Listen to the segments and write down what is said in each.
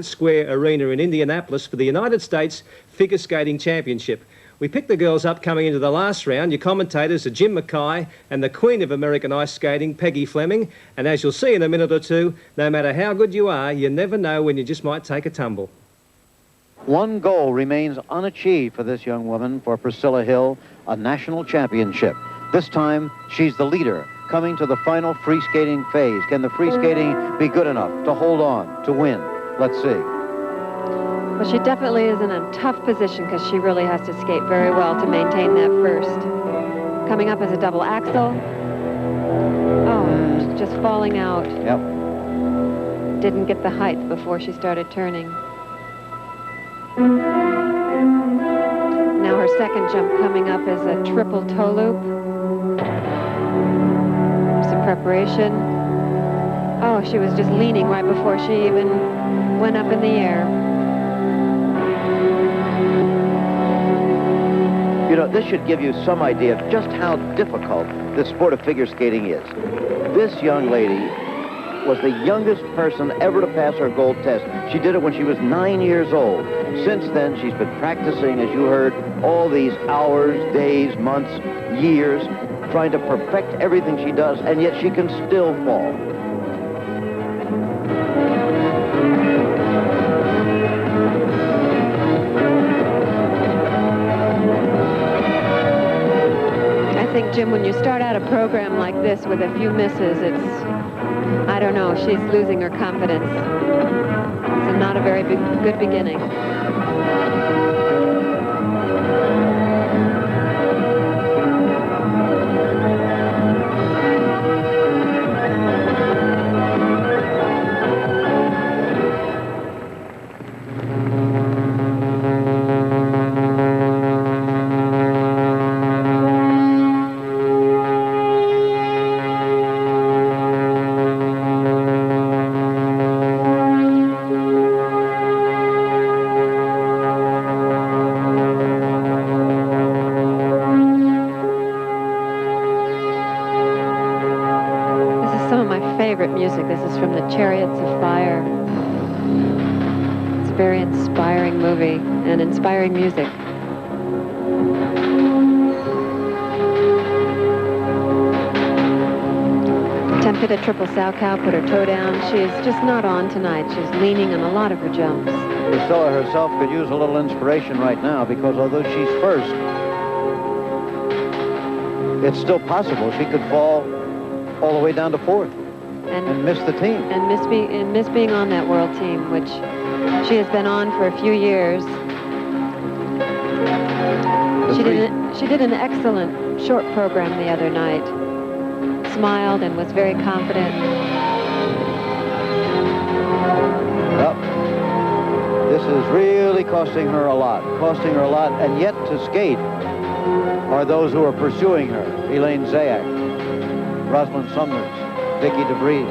Square Arena in Indianapolis for the United States Figure Skating Championship. We picked the girls up coming into the last round. Your commentators are Jim McKay and the Queen of American Ice Skating, Peggy Fleming. And as you'll see in a minute or two, no matter how good you are, you never know when you just might take a tumble. One goal remains unachieved for this young woman, for Priscilla Hill, a national championship. This time, she's the leader, coming to the final free skating phase. Can the free skating be good enough to hold on, to win? Let's see. Well, she definitely is in a tough position because she really has to skate very well to maintain that first. Coming up as a double axel. Oh, just falling out. Yep. Didn't get the height before she started turning. Now her second jump coming up is a triple toe loop. Some preparation. Oh, she was just leaning right before she even went up in the air. You know, this should give you some idea of just how difficult the sport of figure skating is. This young lady was the youngest person ever to pass her gold test. She did it when she was 9 years old. Since then, she's been practicing, as you heard, all these hours, days, months, years, trying to perfect everything she does, and yet she can still fall. I think, Jim, when you start out a program like this with a few misses, I don't know, she's losing her confidence. It's not a very good beginning. Favorite music. This is from the Chariots of Fire. It's a very inspiring movie and inspiring music. Attempted a triple Salchow, put her toe down. She is just not on tonight. She's leaning on a lot of her jumps. Priscilla herself could use a little inspiration right now, because although she's first, it's still possible she could fall all the way down to fourth. And miss the team. And miss being on that world team, which she has been on for a few years. She did an excellent short program the other night. Smiled and was very confident. Well, this is really costing her a lot. And yet to skate are those who are pursuing her. Elaine Zayak, Rosalynn Sumners, Vikki de Vries.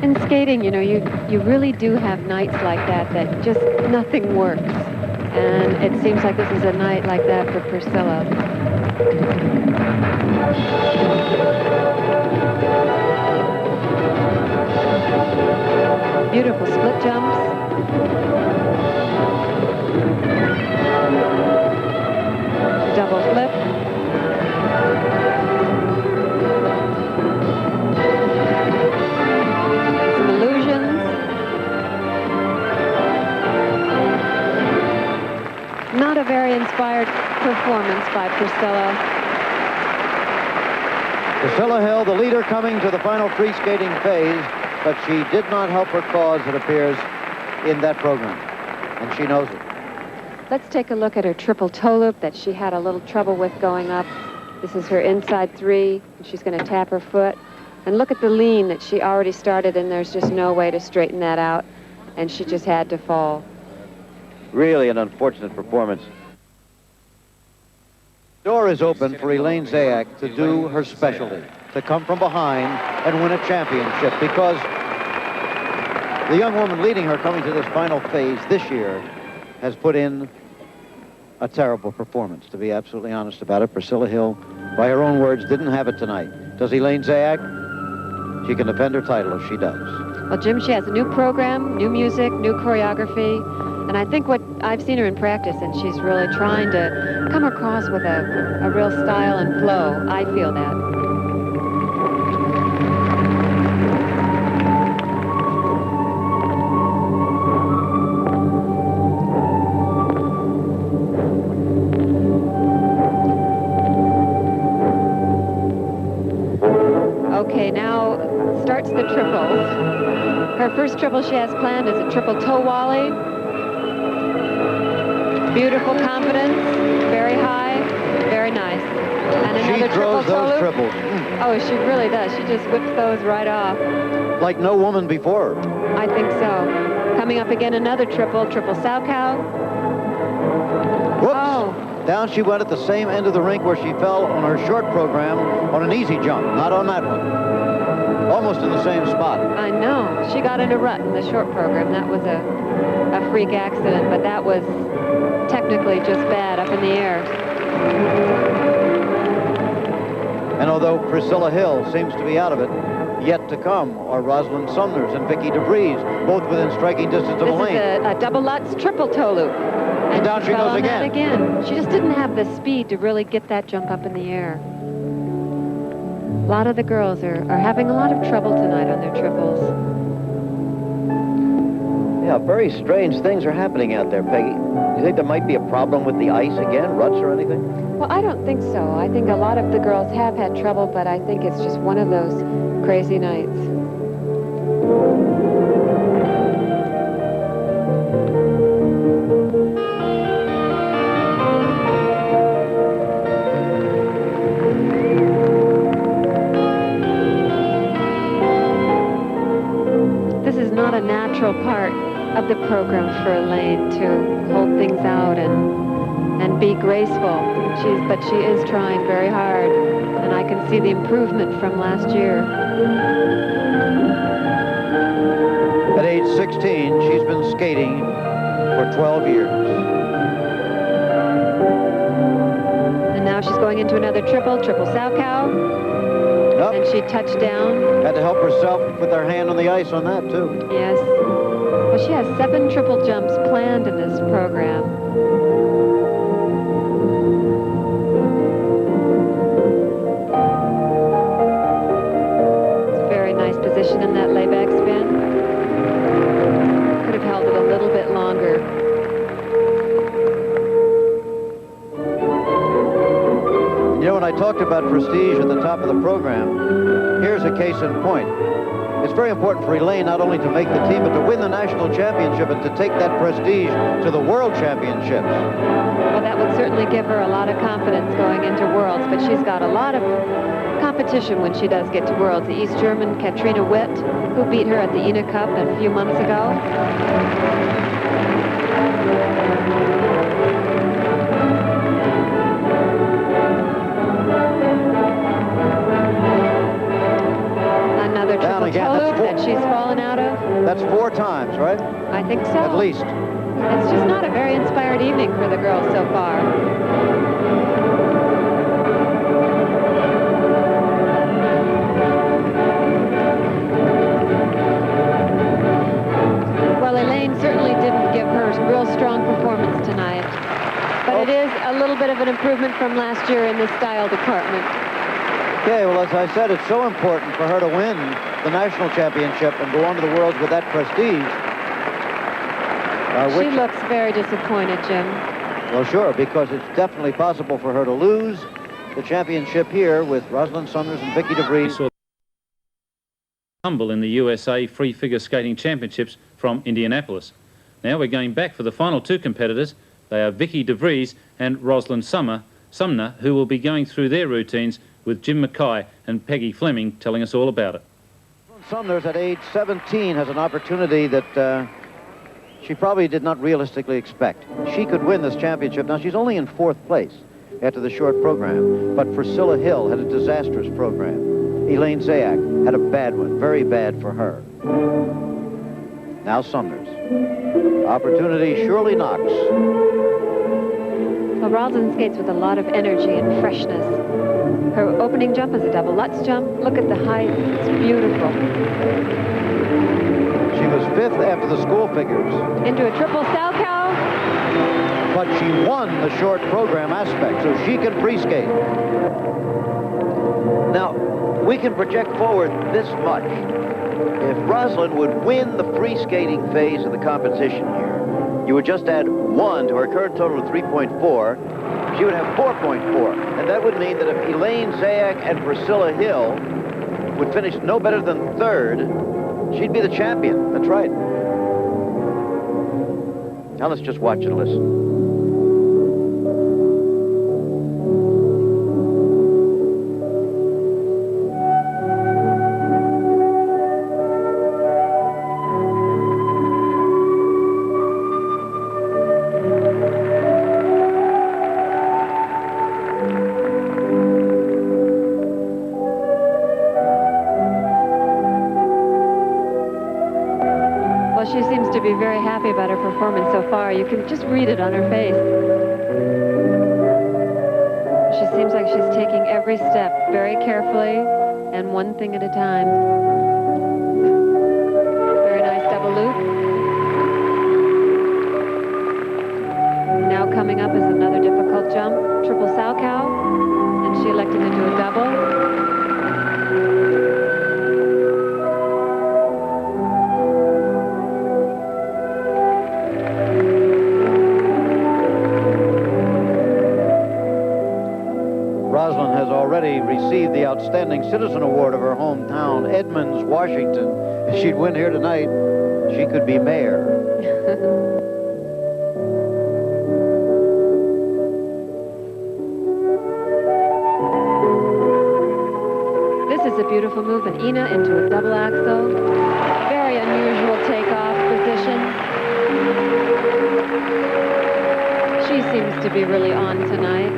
In skating, you know, you really do have nights like that just nothing works. And it seems like this is a night like that for Priscilla. Beautiful split jumps. Double flip. Some illusions. Not a very inspired performance by Priscilla. Priscilla Hill, the leader, coming to the final free skating phase, but she did not help her cause, it appears, in that program, and she knows it. Let's take a look at her triple toe loop that she had a little trouble with going up. This is her inside three, and she's going to tap her foot. And look at the lean that she already started, and there's just no way to straighten that out, and she just had to fall. Really an unfortunate performance. The door is open for Elaine Zayak to do her specialty, to come from behind and win a championship, because The young woman leading her coming to this final phase this year has put in a terrible performance, to be absolutely honest about it. Priscilla Hill, by her own words, didn't have it tonight. Does Elaine Zayak? She can defend her title if she does. Well, Jim, she has a new program, new music, new choreography, and I think what I've seen her in practice, and she's really trying to come across with a real style and flow. I feel that. Okay, now starts the triples. Her first triple she has planned is a triple toe wally. Beautiful confidence, very high, very nice. And another she throws triple toe those loop. triples. Oh, she really does. She just whips those right off. Like no woman before her. I think so. Coming up again, another triple sow cow. Whoops. Oh. Down she went at the same end of the rink where she fell on her short program on an easy jump, not on that one. Almost in the same spot. I know. She got in a rut in the short program. That was a freak accident, but that was technically just bad up in the air. And although Priscilla Hill seems to be out of it, yet to come are Rosalynn Sumners and Vikki de Vries, both within striking distance of Elaine. This is a double Lutz triple toe loop. And down she goes again. Again. She just didn't have the speed to really get that jump up in the air. A lot of the girls are having a lot of trouble tonight on their triples. Yeah, very strange things are happening out there, Peggy. You think there might be a problem with the ice again, ruts or anything? Well, I don't think so. I think a lot of the girls have had trouble, but I think it's just one of those crazy nights. This is not a natural part of the program for Elaine to hold things out and be graceful. But she is trying very hard, and I can see the improvement from last year. At age 16, she's been skating for 12 years. And now she's going into another triple sow cow. Up. And she touched down. Had to help herself with her hand on the ice on that, too. Yes. Well, she has 7 triple jumps planned in this program. It's a very nice position in that layback spin. Could have held it a little bit longer. You know, when I talked about prestige at the top of the program, here's a case in point. It's very important for Elaine not only to make the team, but to win the national championship and to take that prestige to the world championships. Well, that would certainly give her a lot of confidence going into Worlds, but she's got a lot of competition when she does get to Worlds. The East German Katrina Witt, who beat her at the ENA Cup a few months ago. That she's fallen out of. That's 4 times, right? I think so. At least. It's just not a very inspired evening for the girls so far. Well, Elaine certainly didn't give her real strong performance tonight. But it is a little bit of an improvement from last year in the style department. Okay, well, as I said, it's so important for her to win the national championship and go on to the Worlds with that prestige. She looks very disappointed, Jim. Well, sure, because it's definitely possible for her to lose the championship here with Rosalynn Sumners and Vikki de Vries. Humble in the USA Free Figure Skating Championships from Indianapolis. Now we're going back for the final 2 competitors. They are Vikki de Vries and Rosalynn Sumner, who will be going through their routines with Jim McKay and Peggy Fleming telling us all about it. Sumners at age 17 has an opportunity that she probably did not realistically expect. She could win this championship. Now, she's only in 4th place after the short program, but Priscilla Hill had a disastrous program. Elaine Zayak had a bad one, very bad for her. Now Sumners. Opportunity surely knocks. Well, Rosalynn skates with a lot of energy and freshness. Her opening jump is a double Lutz jump. Look at the height. It's beautiful. She was 5th after the school figures. Into a triple Salchow. But she won the short program aspect, so she can free skate. Now, we can project forward this much. If Rosalynn would win the free skating phase of the competition here, you would just add 1 to her current total of 3.4. She would have 4.4. And that would mean that if Elaine Zayak and Priscilla Hill would finish no better than 3rd, she'd be the champion. That's right. Now let's just watch and listen. Well, she seems to be very happy about her performance so far. You can just read it on her face. She seems like she's taking every step very carefully and one thing at a time. Very nice double loop. Now coming up is another difficult jump, triple Salchow, and she elected to do a double. Rosalynn has already received the Outstanding Citizen Award of her hometown, Edmonds, Washington. If she'd win here tonight, she could be mayor. This is a beautiful move, and Ina into a double axel. Very unusual takeoff position. She seems to be really on tonight.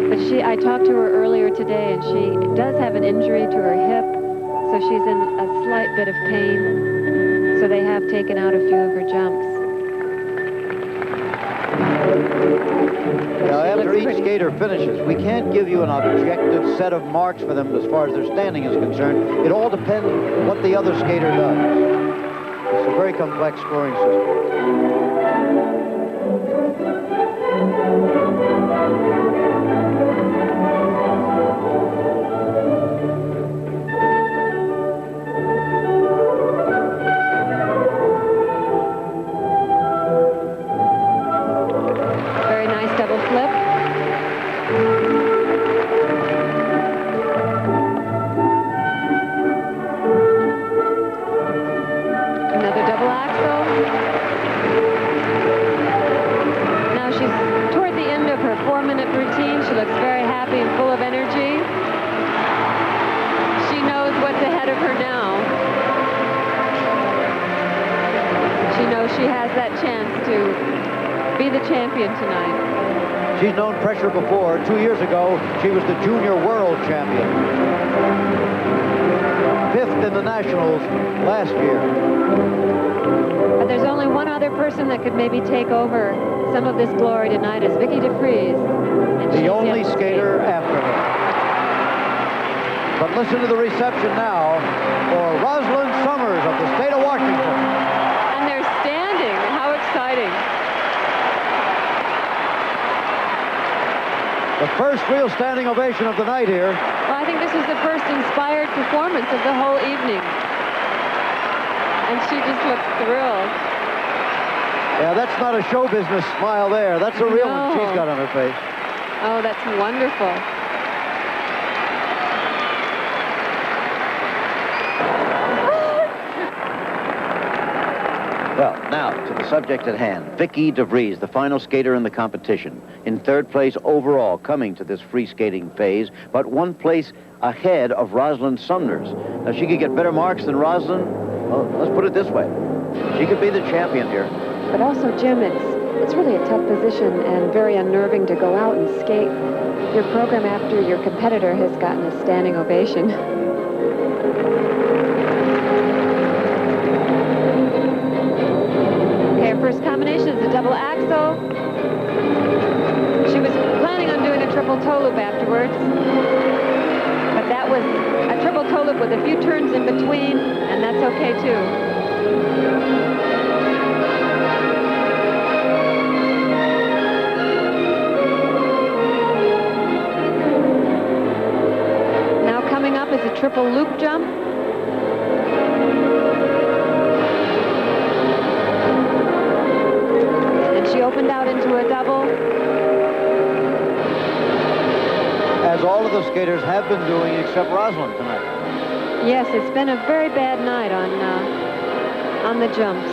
But I talked to her earlier today, and she does have an injury to her hip, so she's in a slight bit of pain. So they have taken out a few of her jumps. Now, after each skater finishes, we can't give you an objective set of marks for them as far as their standing is concerned. It all depends on what the other skater does. It's a very complex scoring system. She has that chance to be the champion tonight. She's known pressure before. 2 years ago, she was the junior world champion. 5th in the nationals last year. But there's only one other person that could maybe take over some of this glory tonight is Vikki de Vries. The only skater after her. But listen to the reception now for Rosalynn Sumners of the state of Washington. And they're standing. How exciting. The first real standing ovation of the night here. Well, I think this is the first inspired performance of the whole evening. And she just looks thrilled. Yeah, that's not a show business smile there. That's a real one she's got on her face. Oh, that's wonderful. Well, now to the subject at hand. Vikki de Vries, the final skater in the competition. In 3rd place overall, coming to this free skating phase, but 1 place ahead of Rosalynn Sumners. Now, she could get better marks than Rosalynn. Well, let's put it this way. She could be the champion here. But also, Jim, it's really a tough position and very unnerving to go out and skate your program after your competitor has gotten a standing ovation. afterwards. But that was a triple toe loop with a few turns in between, and that's okay too. Now coming up is a triple loop jump. She opened out into a double. As all of the skaters have been doing except Rosalynn tonight. Yes, it's been a very bad night on the jumps.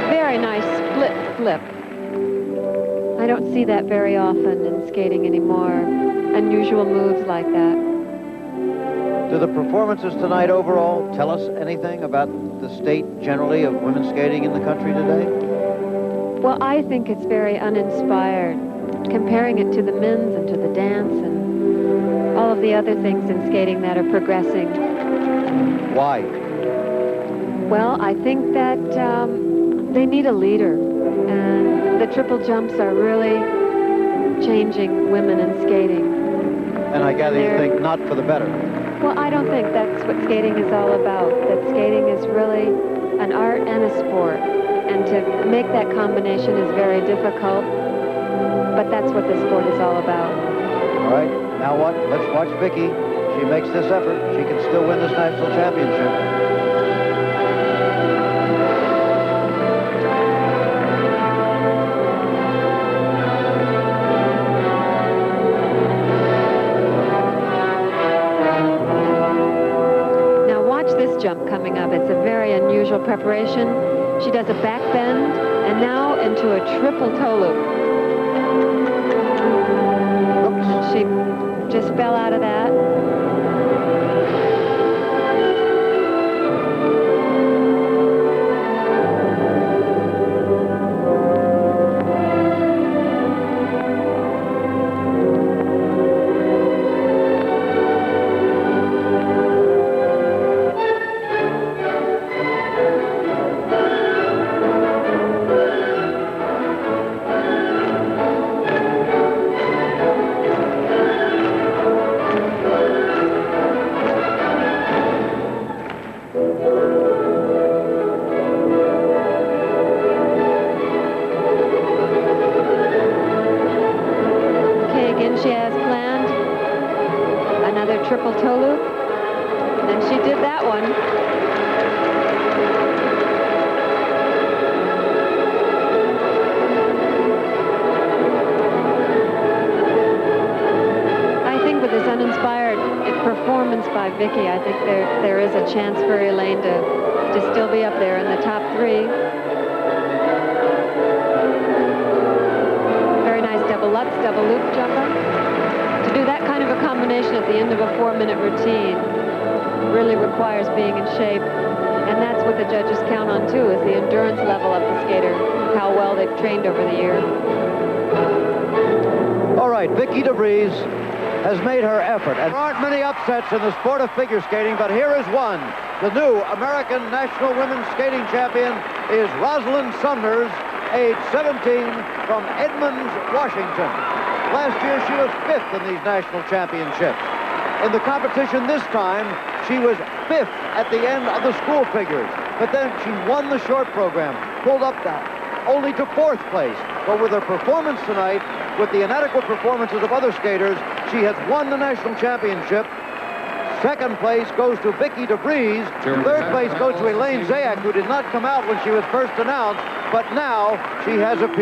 Very nice split flip. I don't see that very often in skating anymore. Unusual moves like that. Do the performances tonight overall tell us anything about the state generally of women's skating in the country today? Well, I think it's very uninspired. Comparing it to the men's and to the dance and all of the other things in skating that are progressing. Why? Well, I think that they need a leader. And the triple jumps are really changing women in skating. And I gather you think not for the better. Well, I don't think that's what skating is all about. That skating is really an art and a sport. And to make that combination is very difficult. But that's what the sport is all about. All right, now what? Let's watch Vikki. She makes this effort. She can still win this national championship. Jump coming up. It's a very unusual preparation. She does a back bend and now into a triple toe loop. Oops. She just fell out of that. Triple toe loop, and she did that one. I think with this uninspired performance by Vikki, I think there is a chance for Elaine to still be up there in the top three. Very nice double Lutz, double loop jumper. To do that kind of a combination at the end of a 4-minute routine really requires being in shape. And that's what the judges count on, too, is the endurance level of the skater, how well they've trained over the year. All right, Vikki de Vries has made her effort. And there aren't many upsets in the sport of figure skating, but here is one. The new American National Women's Skating Champion is Rosalynn Sumners, age 17, from EDMONDS, Washington. Last year, she was 5th in these national championships. In the competition this time, she was 5th at the end of the school figures. But then she won the short program, pulled up that, only to 4th place. But with her performance tonight, with the inadequate performances of other skaters, she has won the national championship. 2nd place goes to Vikki de Vries. 3rd place goes to Elaine Zayak, who did not come out when she was first announced, but now she has appeared.